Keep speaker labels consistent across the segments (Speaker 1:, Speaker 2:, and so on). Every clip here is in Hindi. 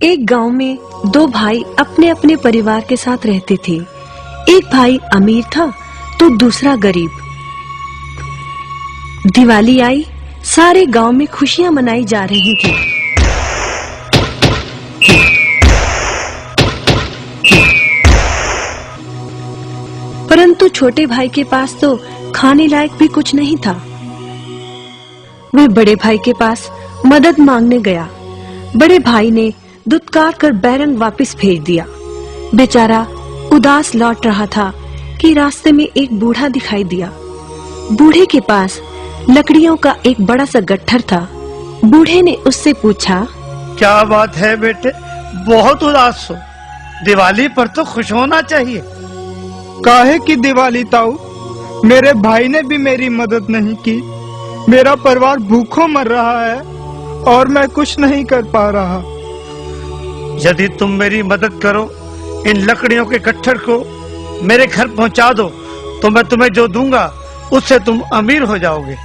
Speaker 1: एक गांव में दो भाई अपने अपने परिवार के साथ रहते थे। एक भाई अमीर था तो दूसरा गरीब। दिवाली आई, सारे गांव में खुशियां मनाई जा रही थी। परंतु छोटे भाई के पास तो खाने लायक भी कुछ नहीं था। वह बड़े भाई के पास मदद मांगने गया। बड़े भाई ने दुत्कार कर बैरंग वापस भेज दिया। बेचारा उदास लौट रहा था कि रास्ते में एक बूढ़ा दिखाई दिया। बूढ़े के पास लकड़ियों का एक बड़ा सा गट्ठर था। बूढ़े ने उससे पूछा,
Speaker 2: क्या बात है बेटे, बहुत उदास हो? दिवाली पर तो खुश होना चाहिए।
Speaker 3: काहे की दिवाली ताऊ, मेरे भाई ने भी मेरी मदद नहीं की। मेरा परिवार भूखों मर रहा है और मैं कुछ नहीं कर पा रहा।
Speaker 2: यदि तुम मेरी मदद करो, इन लकड़ियों के गट्ठर को मेरे घर पहुंचा दो, तो मैं तुम्हें जो दूंगा उससे तुम अमीर हो जाओगे।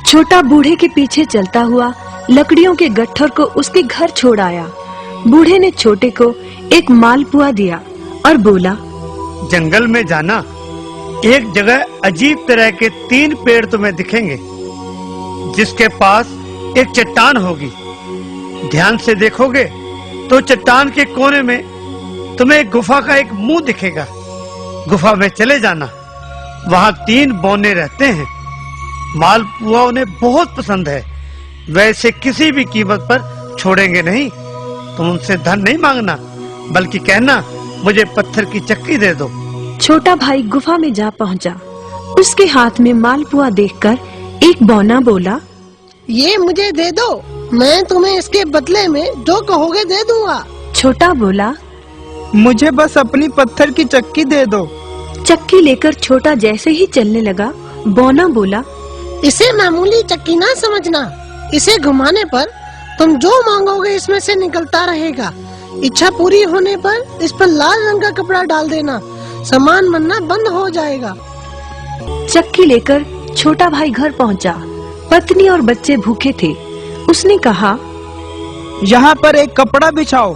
Speaker 1: छोटा बूढ़े के पीछे चलता हुआ लकड़ियों के गट्ठर को उसके घर छोड़ आया। बूढ़े ने छोटे को एक मालपुआ दिया और बोला,
Speaker 2: जंगल में जाना, एक जगह अजीब तरह के 3 पेड़ तुम्हें दिखेंगे, जिसके पास एक चट्टान होगी। ध्यान से देखोगे तो चट्टान के कोने में तुम्हें गुफा का एक मुंह दिखेगा। गुफा में चले जाना, वहां 3 बौने रहते हैं। मालपुआ उन्हें बहुत पसंद है, वैसे किसी भी कीमत पर छोड़ेंगे नहीं। तुम उनसे धन नहीं मांगना, बल्कि कहना मुझे पत्थर की चक्की दे दो।
Speaker 1: छोटा भाई गुफा में जा पहुंचा। उसके हाथ में मालपुआ देखकर एक बौना बोला,
Speaker 4: ये मुझे दे दो, मैं तुम्हें इसके बदले में जो कहोगे दे दूंगा।
Speaker 1: छोटा बोला,
Speaker 3: मुझे बस अपनी पत्थर की चक्की दे दो।
Speaker 1: चक्की लेकर छोटा जैसे ही चलने लगा, बौना बोला,
Speaker 4: इसे मामूली चक्की ना समझना। इसे घुमाने पर तुम जो मांगोगे इसमें से निकलता रहेगा। इच्छा पूरी होने पर इस पर लाल रंग का कपड़ा डाल देना, सामान बनना बंद हो जाएगा।
Speaker 1: चक्की लेकर छोटा भाई घर पहुंचा। पत्नी और बच्चे भूखे थे। उसने कहा,
Speaker 3: यहाँ पर एक कपड़ा बिछाओ।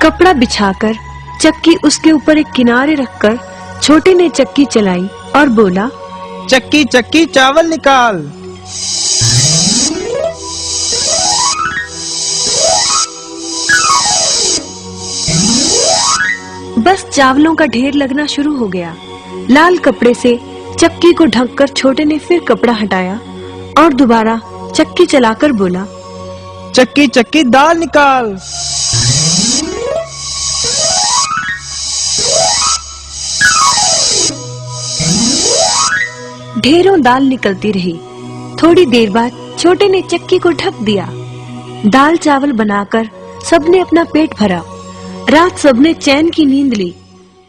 Speaker 1: कपड़ा बिछाकर चक्की उसके ऊपर एक किनारे रखकर छोटे ने चक्की चलाई और बोला,
Speaker 3: चक्की चक्की चावल निकाल।
Speaker 1: बस चावलों का ढेर लगना शुरू हो गया। लाल कपड़े से चक्की को ढककर छोटे ने फिर कपड़ा हटाया और दोबारा चक्की चलाकर बोला,
Speaker 3: चक्की चक्की दाल निकाल।
Speaker 1: ढेरों दाल निकलती रही। थोड़ी देर बाद छोटे ने चक्की को ढक दिया। दाल चावल बनाकर सबने अपना पेट भरा। रात सबने चैन की नींद ली।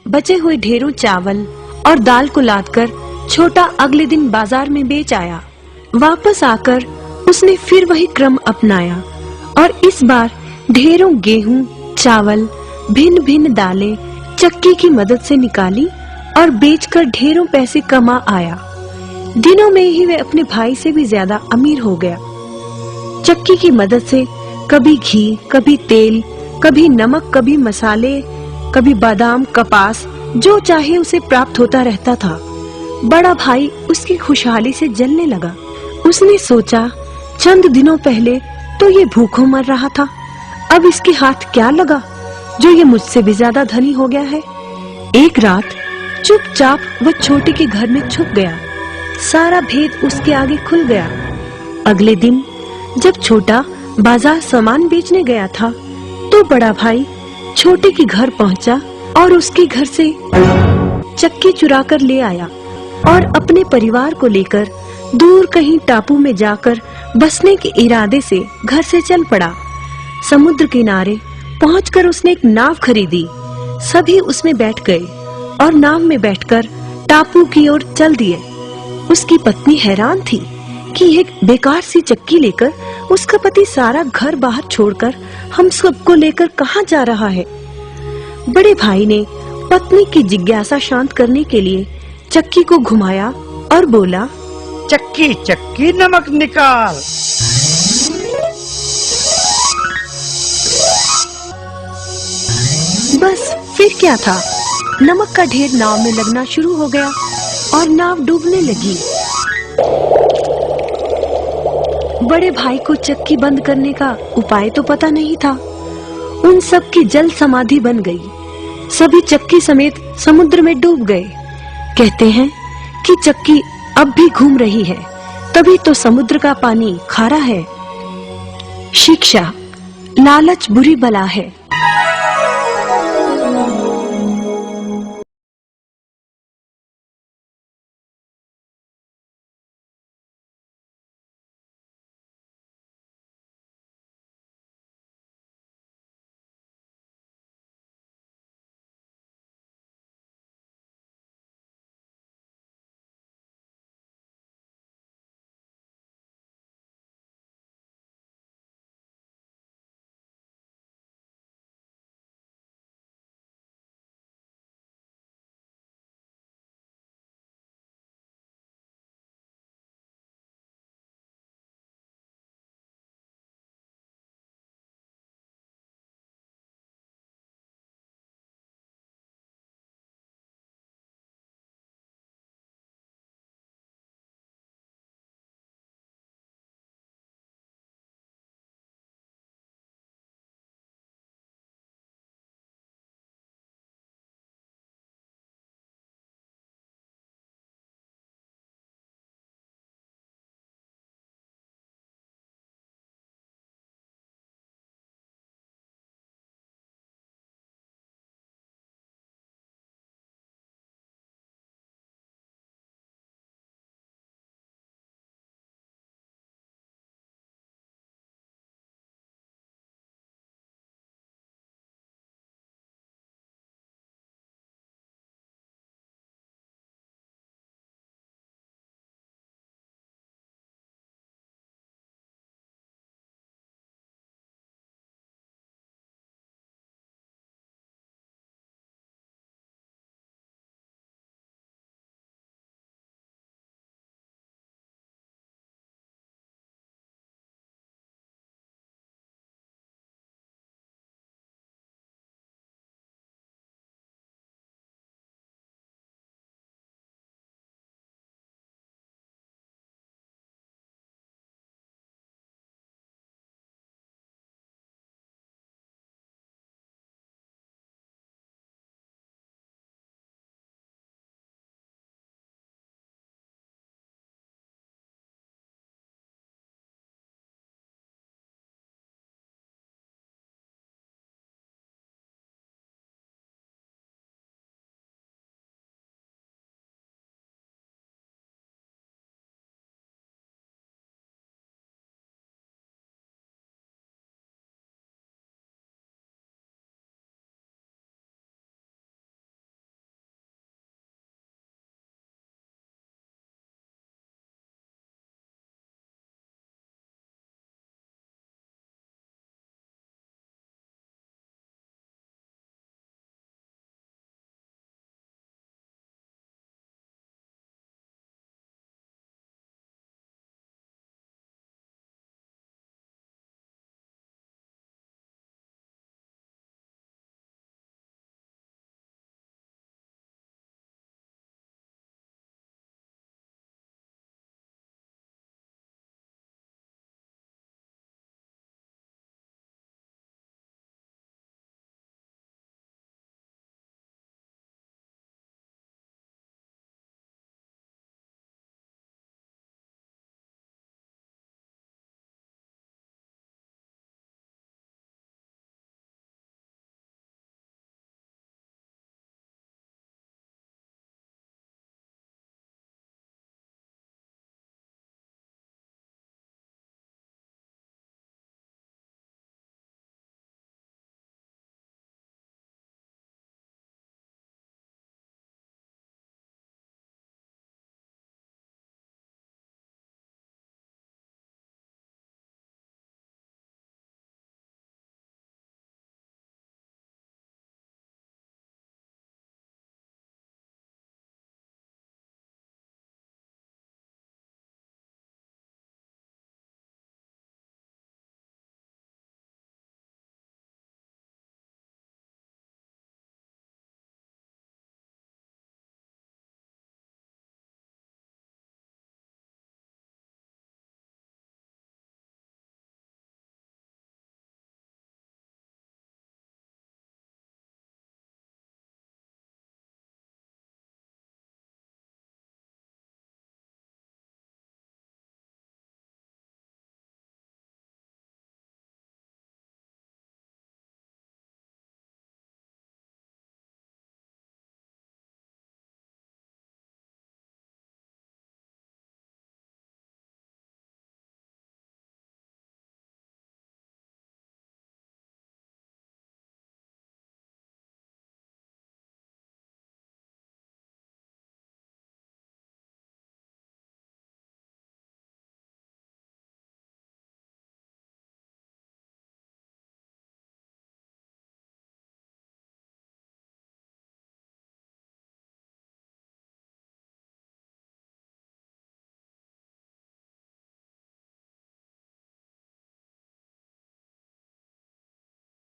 Speaker 1: बचे हुए ढेरों चावल और दाल को लादकर छोटा अगले दिन बाजार में बेच आया। वापस आकर उसने फिर वही क्रम अपनाया और इस बार ढेरों गेहूं, चावल, भिन्न भिन्न दालें चक्की की मदद से निकाली और बेचकर ढेरों पैसे कमा आया। दिनों में ही वह अपने भाई से भी ज्यादा अमीर हो गया। चक्की की मदद से कभी घी, कभी तेल, कभी नमक, कभी मसाले, कभी बादाम, कपास, जो चाहे उसे प्राप्त होता रहता था। बड़ा भाई उसकी खुशहाली से जलने लगा। उसने सोचा, चंद दिनों पहले तो ये भूखों मर रहा था, अब इसके हाथ क्या लगा जो ये मुझसे भी ज्यादा धनी हो गया है। एक रात चुपचाप वह छोटे के घर में छुप गया। सारा भेद उसके आगे खुल गया। अगले दिन जब छोटा बाजार सामान बेचने गया था, तो बड़ा भाई छोटे के घर पहुंचा और उसके घर से चक्की चुरा कर ले आया और अपने परिवार को लेकर दूर कहीं टापू में जाकर बसने के इरादे से घर से चल पड़ा। समुद्र किनारे पहुंचकर उसने एक नाव खरीदी। सभी उसमें बैठ गए और नाव में बैठकर टापू की ओर चल दिए। उसकी पत्नी हैरान थी कि एक बेकार सी चक्की लेकर उसका पति सारा घर बाहर छोड़कर हम सबको लेकर कहाँ जा रहा है। बड़े भाई ने पत्नी की जिज्ञासा शांत करने के लिए चक्की को घुमाया और बोला,
Speaker 2: चक्की चक्की नमक निकाल।
Speaker 1: फिर क्या था, नमक का ढेर नाव में लगना शुरू हो गया और नाव डूबने लगी। बड़े भाई को चक्की बंद करने का उपाय तो पता नहीं था। उन सब की जल समाधि बन गई। सभी चक्की समेत समुद्र में डूब गए। कहते हैं कि चक्की अब भी घूम रही है, तभी तो समुद्र का पानी खारा है। शिक्षा, लालच बुरी बला है।